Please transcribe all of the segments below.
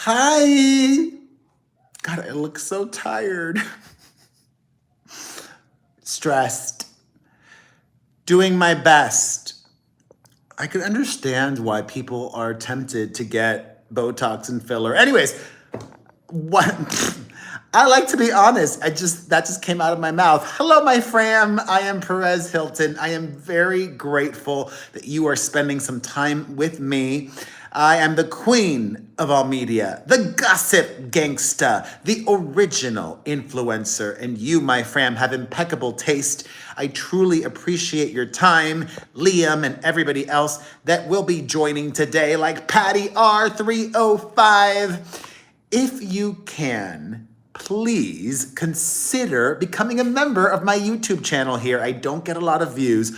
Hi. God, I look so tired. Stressed. Doing my best. I could understand why people are tempted to get Botox and filler. Anyways, what? I like to be honest. That just came out of my mouth. Hello, my fam. I am Perez Hilton. I am very grateful that you are spending some time with me. I am the queen of all media, the gossip gangsta, the original influencer, and you, my fam, have impeccable taste. I truly appreciate your time, Liam, and everybody else that will be joining today, like Patty R305. If you can, please consider becoming a member of my YouTube channel here. I don't get a lot of views,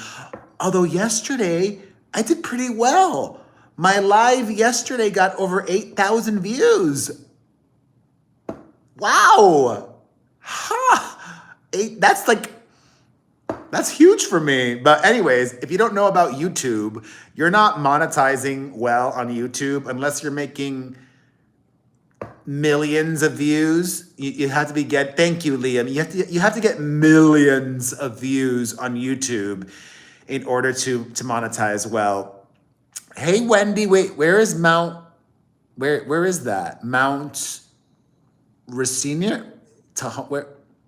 although yesterday I did pretty well. My live yesterday got over 8,000 views. Wow. Ha! That's huge for me. But anyways, if you don't know about YouTube, you're not monetizing well on YouTube unless you're making millions of views. You have to thank you, Liam. You have to get millions of views on YouTube in order to monetize well. Hey Wendy, wait, where is where is that? Mount Rainier? Where,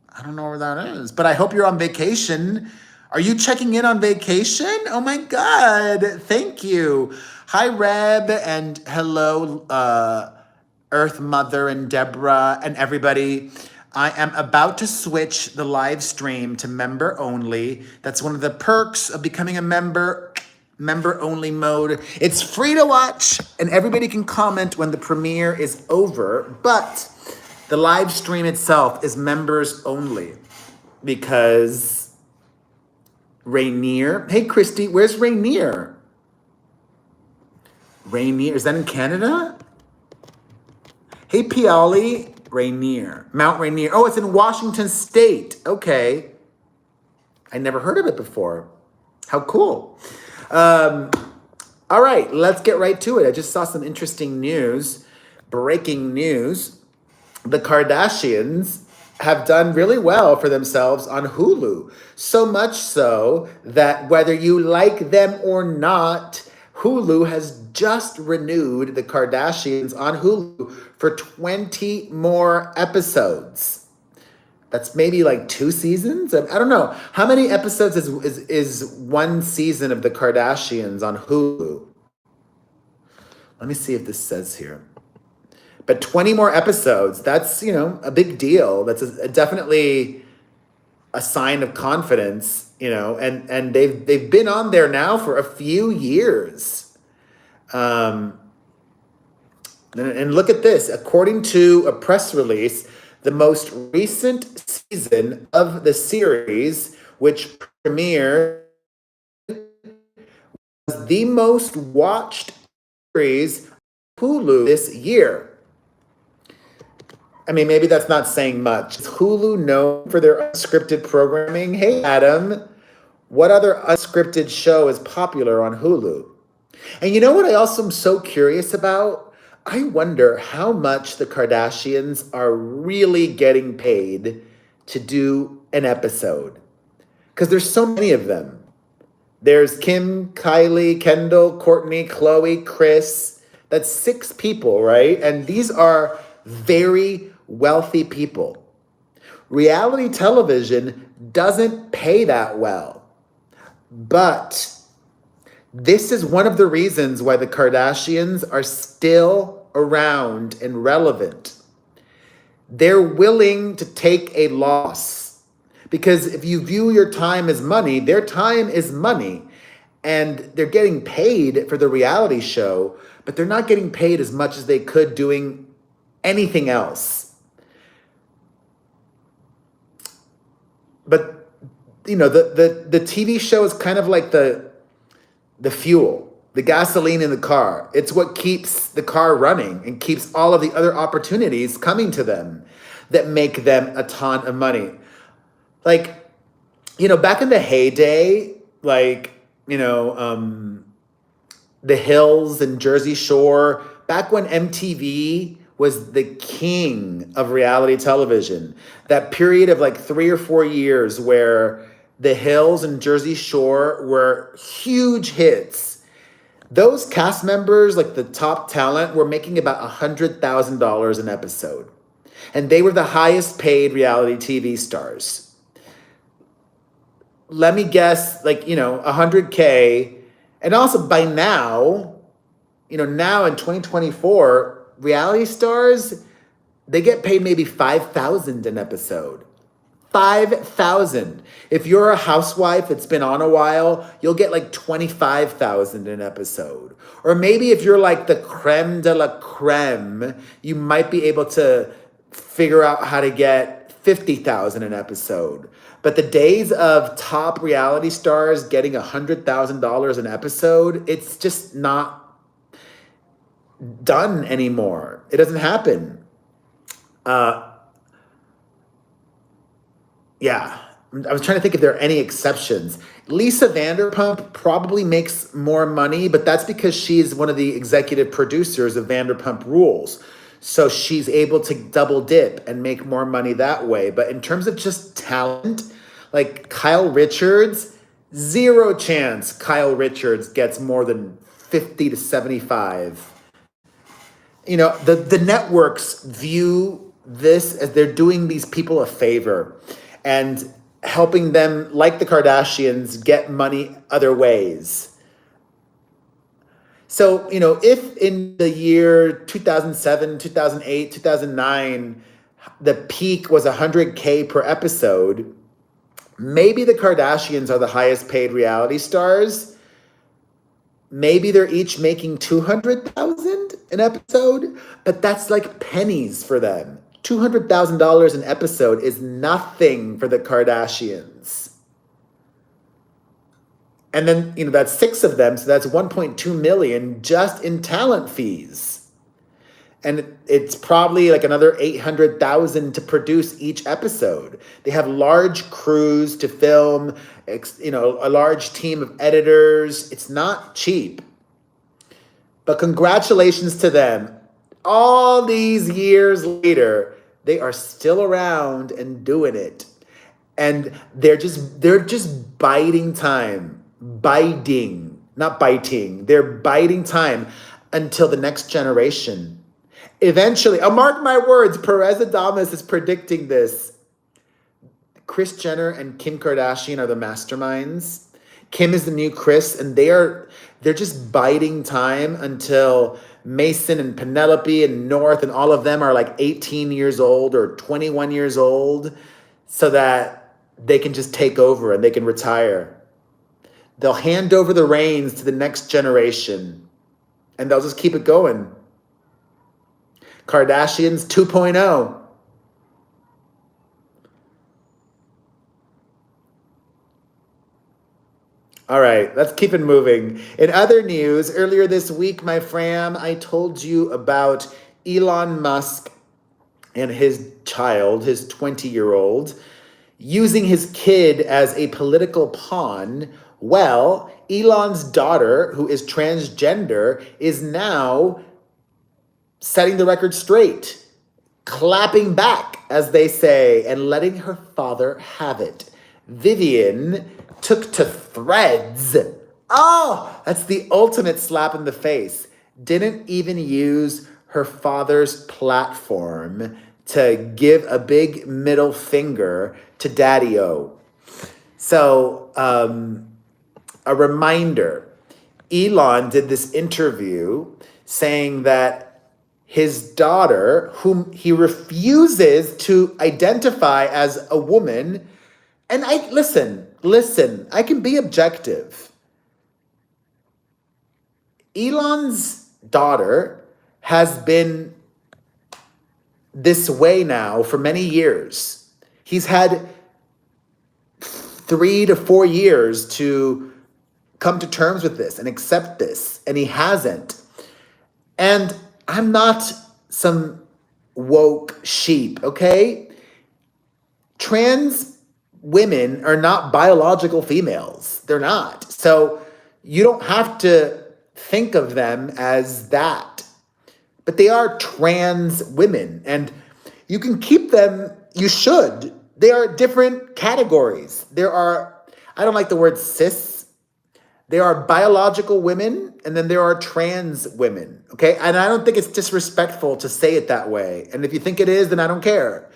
I don't know where that is, but I hope you're on vacation. Are you checking in on vacation? Oh my God, thank you. Hi Reb, and hello Earth Mother and Deborah and everybody. I am about to switch the live stream to member only. That's one of the perks of becoming a member only mode. It's free to watch and everybody can comment when the premiere is over, but the live stream itself is members only because Rainier. Hey Christy, where's Rainier? Rainier, is that in Canada? Hey Piali, Rainier, Mount Rainier. Oh, it's in Washington State. Okay. I never heard of it before. How cool. All right, let's get right to it. I just saw some interesting news, breaking news. The Kardashians have done really well for themselves on Hulu. So much so that whether you like them or not, Hulu has just renewed the Kardashians on Hulu for 20 more episodes. That's maybe like 2 seasons. I don't know. How many episodes is one season of the Kardashians on Hulu? Let me see if this says here. But 20 more episodes, that's, a big deal. That's definitely a sign of confidence, and they've been on there now for a few years. And look at this. According to a press release, the most recent season of the series, which premiered, was the most watched series on Hulu this year. I mean, maybe that's not saying much. Is Hulu known for their unscripted programming? Hey, Adam, what other unscripted show is popular on Hulu? And you know what I also am so curious about? I wonder how much the Kardashians are really getting paid to do an episode. Because there's so many of them. There's Kim, Kylie, Kendall, Courtney, Khloe, Kris. That's 6 people, right? And these are very wealthy people. Reality television doesn't pay that well. But this is one of the reasons why the Kardashians are still around and relevant. They're willing to take a loss because if you view your time as money, their time is money, and they're getting paid for the reality show, but they're not getting paid as much as they could doing anything else. But, the TV show is kind of like the fuel, the gasoline in the car. It's what keeps the car running and keeps all of the other opportunities coming to them that make them a ton of money. Like, back in the heyday, like, The Hills and Jersey Shore, back when MTV was the king of reality television. That period of like 3 or 4 years where The Hills and Jersey Shore were huge hits. Those cast members, like the top talent, were making about $100,000 an episode. And they were the highest paid reality TV stars. Let me guess, like, 100K. And also by now, now in 2024, reality stars, they get paid maybe $5,000 an episode. $5,000. If you're a housewife that's been on a while, you'll get like $25,000 an episode. Or maybe if you're like the creme de la creme, you might be able to figure out how to get $50,000 an episode. But the days of top reality stars getting $100,000 an episode, it's just not done anymore. It doesn't happen. Yeah, I was trying to think if there are any exceptions. Lisa Vanderpump probably makes more money, but that's because she's one of the executive producers of Vanderpump Rules. So she's able to double dip and make more money that way. But in terms of just talent, like Kyle Richards, zero chance Kyle Richards gets more than 50 to 75. The networks view this as they're doing these people a favor and helping them, like the Kardashians, get money other ways. So, if in the year 2007, 2008, 2009, the peak was 100K per episode, maybe the Kardashians are the highest paid reality stars. Maybe they're each making $200,000 an episode, but that's like pennies for them. $200,000 an episode is nothing for the Kardashians. And then, that's 6 of them, so that's 1.2 million just in talent fees. And it's probably like another 800,000 to produce each episode. They have large crews to film, a large team of editors. It's not cheap. But congratulations to them. All these years later, they are still around and doing it. And they're just biding time. Not biting. They're biding time until the next generation. Eventually, mark my words, Perez Adamas is predicting this. Kris Jenner and Kim Kardashian are the masterminds. Kim is the new Kris, and they're just biding time until Mason and Penelope and North and all of them are like 18 years old or 21 years old so that they can just take over and they can retire. They'll hand over the reins to the next generation and they'll just keep it going. Kardashians 2.0. All right, let's keep it moving. In other news, earlier this week, my fam, I told you about Elon Musk and his child, his 20-year-old, using his kid as a political pawn. Well, Elon's daughter, who is transgender, is now setting the record straight, clapping back, as they say, and letting her father have it. Vivian took to Threads. Oh, that's the ultimate slap in the face. Didn't even use her father's platform to give a big middle finger to Daddy-O. So, a reminder, Elon did this interview saying that his daughter, whom he refuses to identify as a woman, and listen, I can be objective. Elon's daughter has been this way now for many years. He's had 3 to 4 years to come to terms with this and accept this, and he hasn't. And I'm not some woke sheep, okay? Trans women are not biological females. They're not. So you don't have to think of them as that. but they are trans women. And you can keep them, you should. They are different categories. I don't like the word cis. There are biological women and then there are trans women, okay? And I don't think it's disrespectful to say it that way. And if you think it is, then I don't care.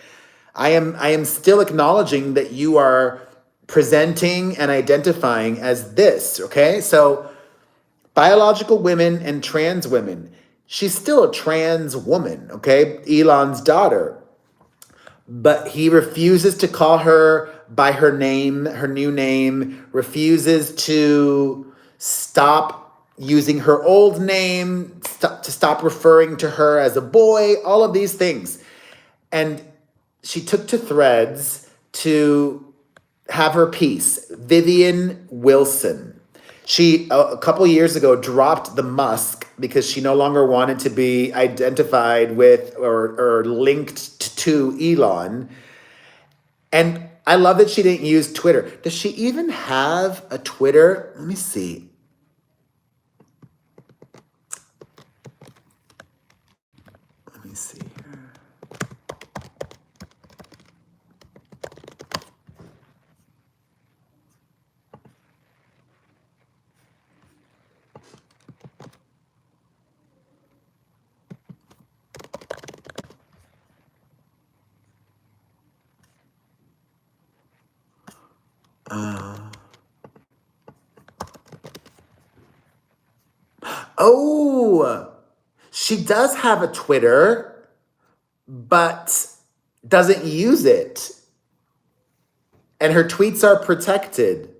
I am still acknowledging that you are presenting and identifying as this, okay? So biological women and trans women. She's still a trans woman, okay? Elon's daughter. But he refuses to call her by her name, her new name, refuses to stop using her old name, to stop referring to her as a boy, all of these things. And she took to Threads to have her piece. Vivian Wilson. She, a couple years ago, dropped the Musk because she no longer wanted to be identified with or linked to Elon. And I love that she didn't use Twitter. Does she even have a Twitter? Let me see. Let me see here. Oh, she does have a Twitter, but doesn't use it. And her tweets are protected.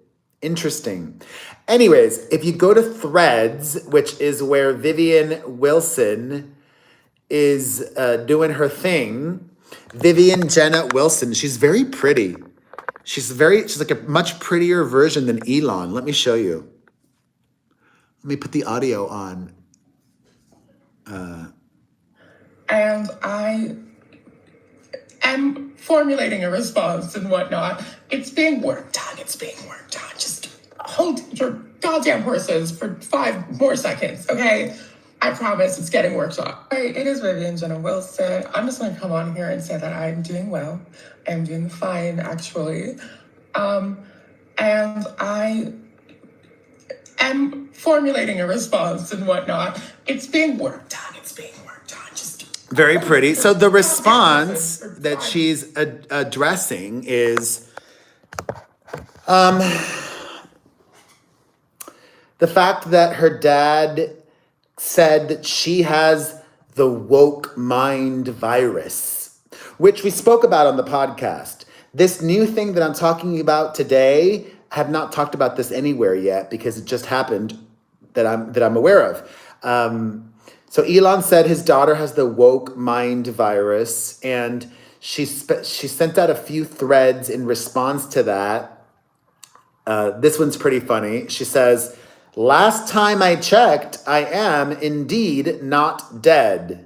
Interesting. Anyways, if you go to Threads, which is where Vivian Wilson is doing her thing, Vivian Jenna Wilson, she's very pretty. She's like a much prettier version than Elon. Let me show you. Let me put the audio on. And I am formulating a response and whatnot. It's being worked on. Just hold your goddamn horses for 5 more seconds, okay? I promise it's getting worked on. Hey, it is Vivian Jenna Wilson. I'm just gonna come on here and say that I'm doing well. I'm doing fine, actually. And I am formulating a response and whatnot. It's being worked on. Just very pretty. So the response that she's addressing is the fact that her dad said that she has the woke mind virus, which we spoke about on the podcast. This new thing that I'm talking about today, I have not talked about this anywhere yet because it just happened that I'm aware of. So Elon said his daughter has the woke mind virus, and she sent out a few threads in response to that. This one's pretty funny. She says, "Last time I checked, I am indeed not dead."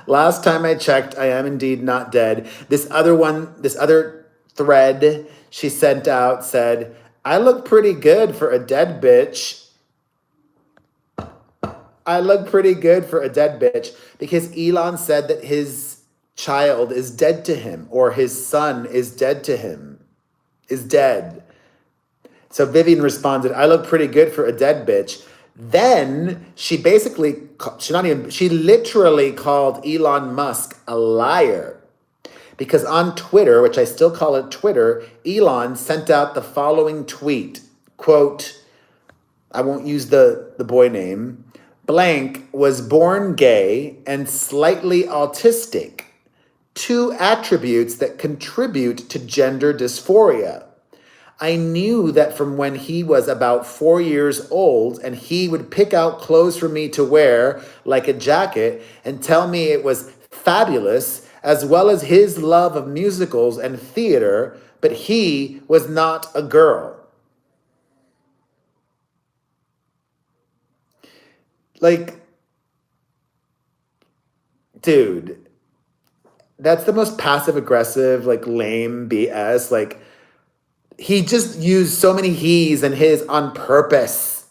Last time I checked, I am indeed not dead. This other thread she sent out said, "I look pretty good for a dead bitch." I look pretty good for a dead bitch because Elon said that his child is dead to him, or his son is dead to him, is dead. So Vivian responded, "I look pretty good for a dead bitch." Then she literally called Elon Musk a liar. Because on Twitter, which I still call it Twitter, Elon sent out the following tweet, quote, I won't use the boy name, "Blank was born gay and slightly autistic, 2 attributes that contribute to gender dysphoria. I knew that from when he was about 4 years old, and he would pick out clothes for me to wear, like a jacket, and tell me it was fabulous, as well as his love of musicals and theater, but he was not a girl." Like, dude, that's the most passive aggressive, like lame BS. Like, he just used so many he's and his on purpose.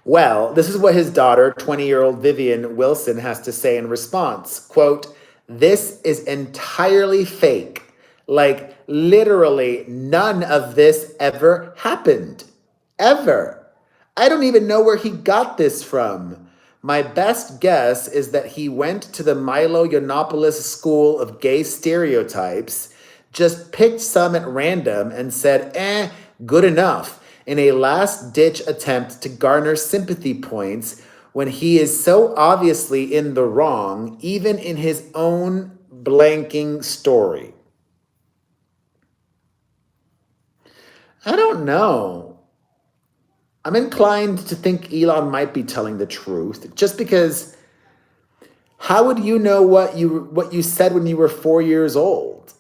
Well, this is what his daughter, 20-year-old Vivian Wilson, has to say in response. Quote, "This is entirely fake. Like, literally, none of this ever happened. Ever. I don't even know where he got this from. My best guess is that he went to the Milo Yiannopoulos School of Gay Stereotypes, just picked some at random and said, good enough, in a last-ditch attempt to garner sympathy points when he is so obviously in the wrong, even in his own blanking story." I don't know. I'm inclined to think Elon might be telling the truth, just because how would you know what you said when you were 4 years old?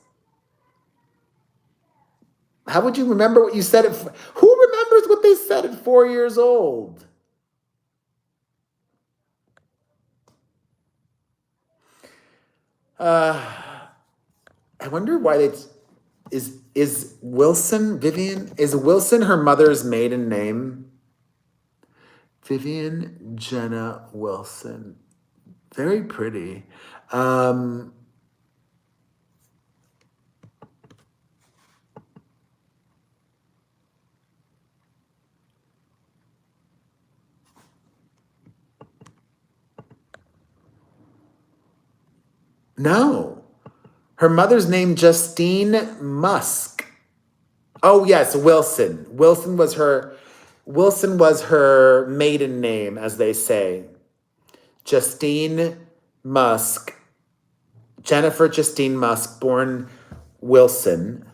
How would you remember what you said who remembers what they said at 4 years old? I wonder why they is Wilson Vivian? Is Wilson her mother's maiden name? Vivian Jenna Wilson. Very pretty. No. Her mother's name, Justine Musk. Oh yes, Wilson. Wilson was her maiden name, as they say. Justine Musk. Jennifer Justine Musk, born Wilson.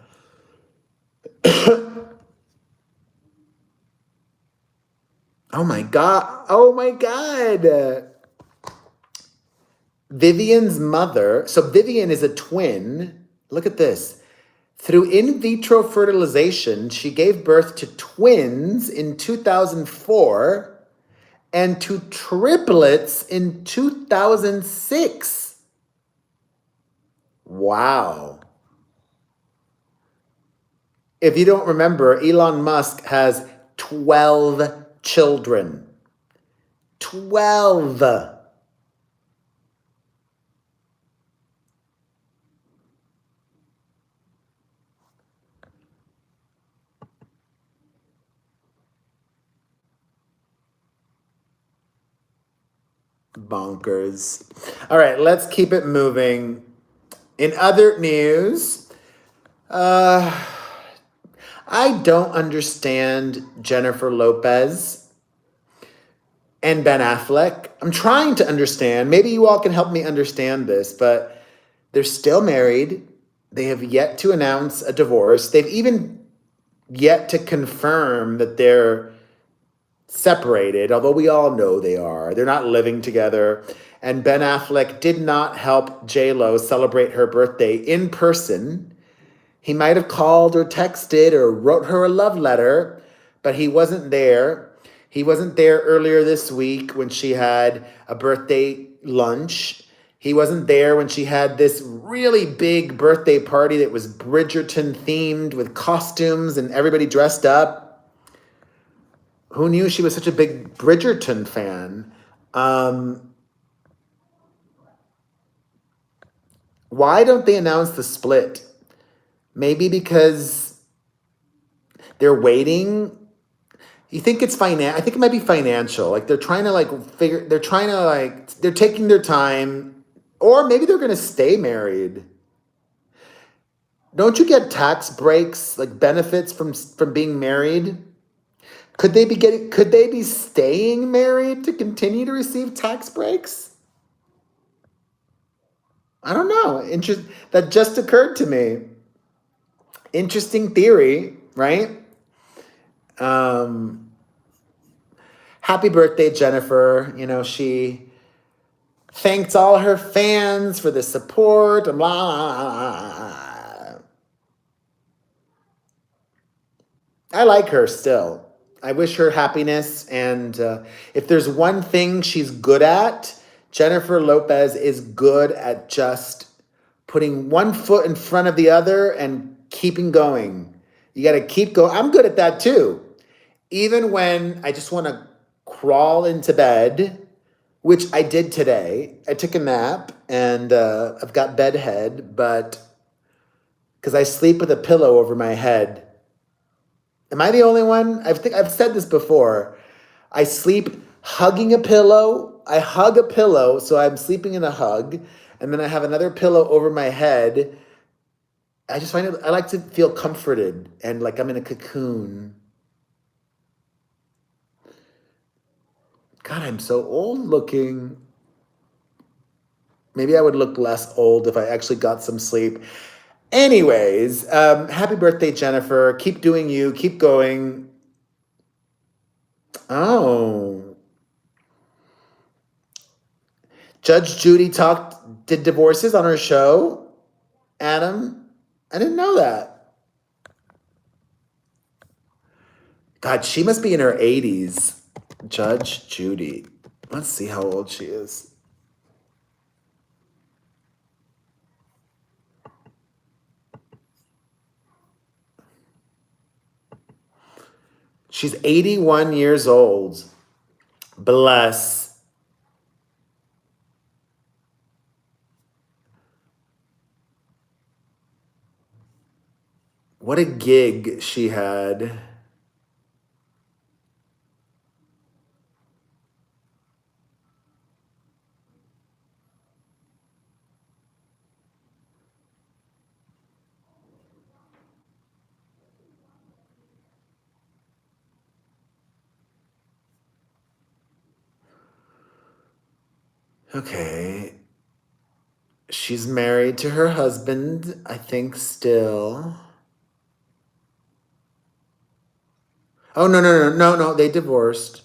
Oh my God. Oh my God. Vivian's mother. So Vivian is a twin. Look at this. Through in vitro fertilization, she gave birth to twins in 2004 and to triplets in 2006. Wow. If you don't remember, Elon Musk has 12 children. 12. Bonkers. All right, let's keep it moving. In other news, I don't understand Jennifer Lopez and Ben Affleck. I'm trying to understand. Maybe you all can help me understand this, but they're still married. They have yet to announce a divorce. They've even yet to confirm that they're separated, although we all know they are. They're not living together. And Ben Affleck did not help JLo celebrate her birthday in person. He might have called or texted or wrote her a love letter, but he wasn't there. He wasn't there earlier this week when she had a birthday lunch. He wasn't there when she had this really big birthday party that was Bridgerton themed with costumes and everybody dressed up. Who knew she was such a big Bridgerton fan? Why don't they announce the split? Maybe because they're waiting. You think it's I think it might be financial. Like they're trying to they're taking their time, or maybe they're going to stay married. Don't you get tax breaks, like benefits from being married? Could they be staying married to continue to receive tax breaks? I don't know. That just occurred to me. Interesting theory, right? Happy birthday, Jennifer. You know, she thanked all her fans for the support. Blah. I like her still. I wish her happiness. And if there's one thing she's good at, Jennifer Lopez is good at just putting one foot in front of the other and keeping going. You got to keep going. I'm good at that too. Even when I just want to crawl into bed, which I did today. I took a nap and I've got bedhead, but because I sleep with a pillow over my head. Am I the only one? I've said this before. I sleep hugging a pillow. I hug a pillow, so I'm sleeping in a hug, and then I have another pillow over my head. I just find it, I like to feel comforted and like I'm in a cocoon. God, I'm so old looking. Maybe I would look less old if I actually got some sleep. Anyways, happy birthday, Jennifer. Keep doing you. Keep going. Oh. Judge Judy did divorces on her show. Adam, I didn't know that. God, she must be in her 80s. Judge Judy. Let's see how old she is. She's 81 years old. Bless. What a gig she had. Okay. She's married to her husband, I think, still. Oh, no, they divorced.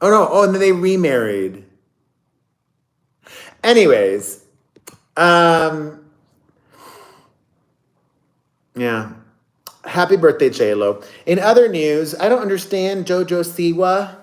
Oh, no, and then they remarried. Anyways, yeah. Happy birthday, JLo. In other news, I don't understand JoJo Siwa.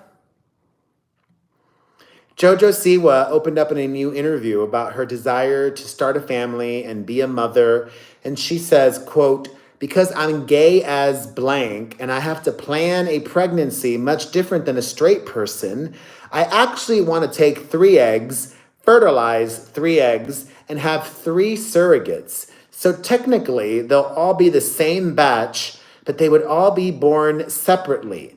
JoJo Siwa opened up in a new interview about her desire to start a family and be a mother. And she says, quote, because I'm gay as blank and I have to plan a pregnancy much different than a straight person, I actually want to take 3 eggs, fertilize 3 eggs, and have 3 surrogates. So technically, they'll all be the same batch, but they would all be born separately.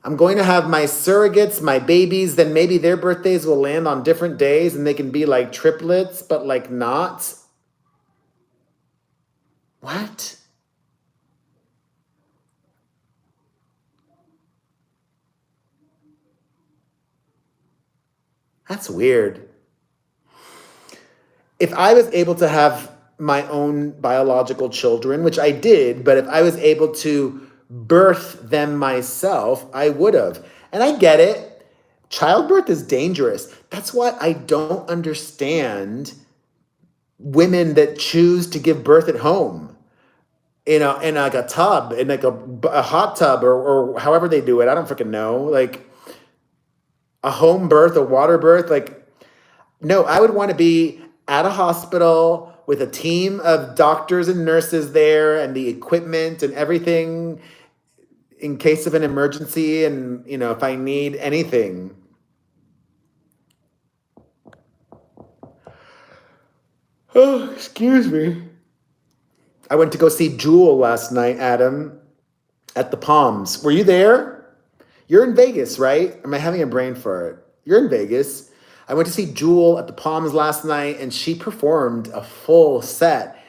I'm going to have my surrogates, my babies, then maybe their birthdays will land on different days and they can be like triplets, but like not. What? That's weird. If I was able to have my own biological children, which I did, but if I was able to birth them myself, I would have. And I get it. Childbirth is dangerous. That's why I don't understand women that choose to give birth at home, in like a tub, in like a hot tub or however they do it. I don't freaking know. Like a home birth, a water birth. Like, no, I would want to be at a hospital with a team of doctors and nurses there and the equipment and everything in case of an emergency and, if I need anything. Oh, excuse me. I went to go see Jewel last night, Adam, at the Palms. Were you there? You're in Vegas, right? Am I having a brain fart? You're in Vegas. I went to see Jewel at the Palms last night, and she performed a full set,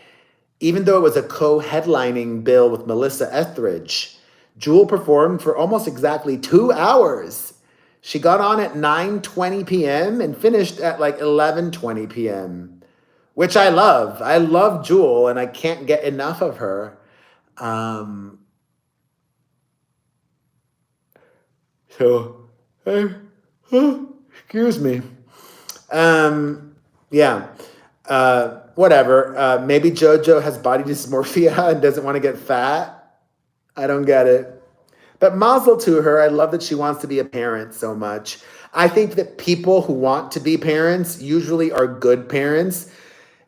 even though it was a co-headlining bill with Melissa Etheridge. Jewel performed for almost exactly 2 hours. She got on at 9:20 p.m. and finished at like 11:20 p.m., which I love. I love Jewel, and I can't get enough of her. So, excuse me. Yeah. Whatever. Maybe JoJo has body dysmorphia and doesn't want to get fat. I don't get it. But mazel to her. I love that she wants to be a parent so much. I think that people who want to be parents usually are good parents.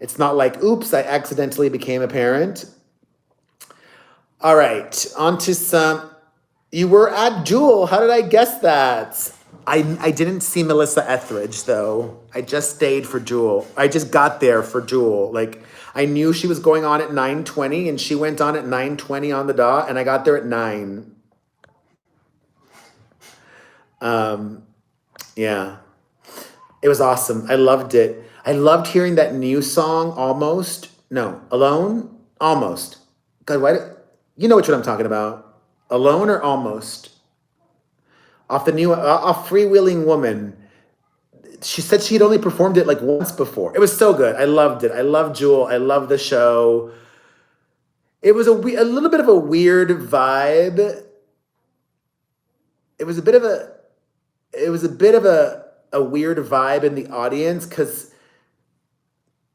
It's not like, oops, I accidentally became a parent. All right, on to some. You were at Jewel. How did I guess that? I didn't see Melissa Etheridge though. I just stayed for Jewel. I just got there for Jewel. Like I knew she was going on at 9:20 and she went on at 9:20 on the dot and I got there at 9. Yeah. It was awesome. I loved it. I loved hearing that new song Almost. No, Alone? Almost. God, you know what I'm talking about. Alone or Almost? Off the new off Freewheeling Woman. She said she'd only performed it like once before. It was so good. I loved it. I love Jewel. I love the show. It was a little bit of a weird vibe. It was a bit of a weird vibe in the audience because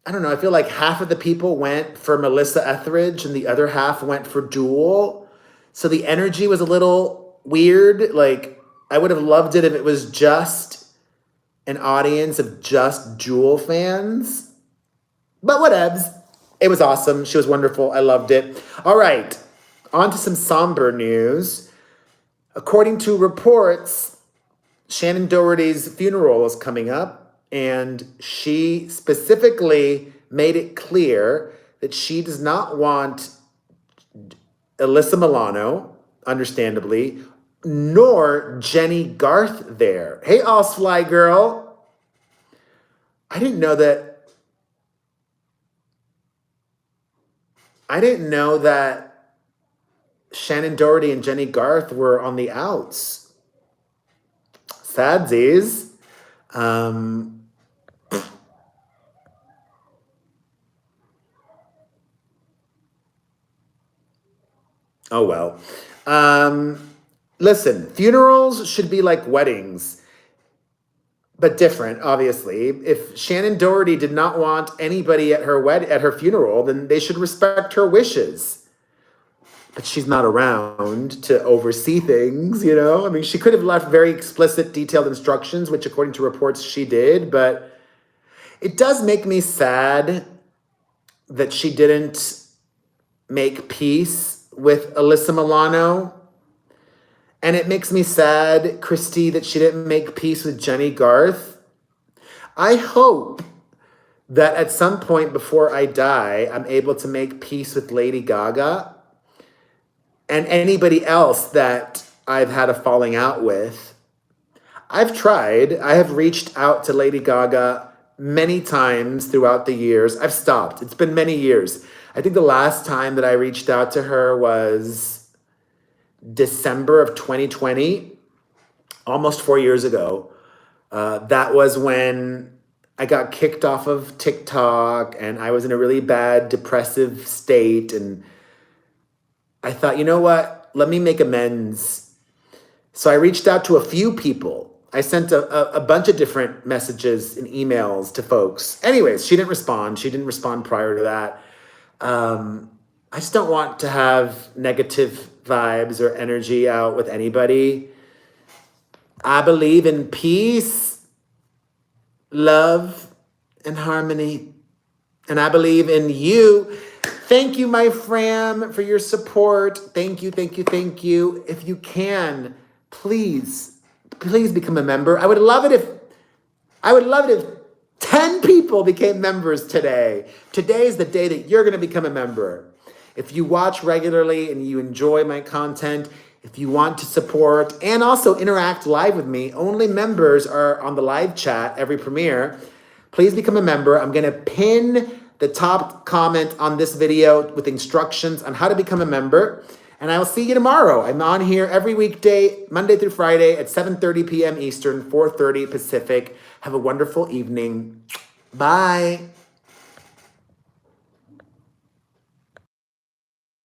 I don't know. I feel like half of the people went for Melissa Etheridge and the other half went for Jewel. So the energy was a little weird. Like I would have loved it if it was just an audience of just Jewel fans. But whatevs. It was awesome. She was wonderful. I loved it. All right. On to some somber news. According to reports, Shannen Doherty's funeral is coming up. And she specifically made it clear that she does not want Alyssa Milano, understandably, nor Jenny Garth there. Hey, Osfly girl. I didn't know that Shannen Doherty and Jenny Garth were on the outs. Sadsies. Oh, well. Listen, funerals should be like weddings, but different, obviously. If Shannen Doherty did not want anybody at her funeral, then they should respect her wishes. But she's not around to oversee things, you know? I mean, she could have left very explicit, detailed instructions, which according to reports she did, but it does make me sad that she didn't make peace with Alyssa Milano. And it makes me sad, Christy, that she didn't make peace with Jenny Garth. I hope that at some point before I die, I'm able to make peace with Lady Gaga and anybody else that I've had a falling out with. I've tried. I have reached out to Lady Gaga many times throughout the years. I've stopped. It's been many years. I think the last time that I reached out to her was December of 2020, almost 4 years ago. That was when I got kicked off of TikTok and I was in a really bad depressive state. And I thought, you know what? Let me make amends. So I reached out to a few people. I sent a bunch of different messages and emails to folks. Anyways, she didn't respond. She didn't respond prior to that. I just don't want to have negative vibes or energy out with anybody. I believe in peace, love, and harmony. And I believe in you. Thank you, my fam, for your support. Thank you, thank you, thank you. If you can, please become a member. I would love it if 10 people became members today. Today is the day that you're going to become a member. If you watch regularly and you enjoy my content, if you want to support and also interact live with me, only members are on the live chat every premiere. Please become a member. I'm going to pin the top comment on this video with instructions on how to become a member. And I will see you tomorrow. I'm on here every weekday, Monday through Friday at 7:30 p.m. Eastern, 4:30 Pacific. Have a wonderful evening. Bye.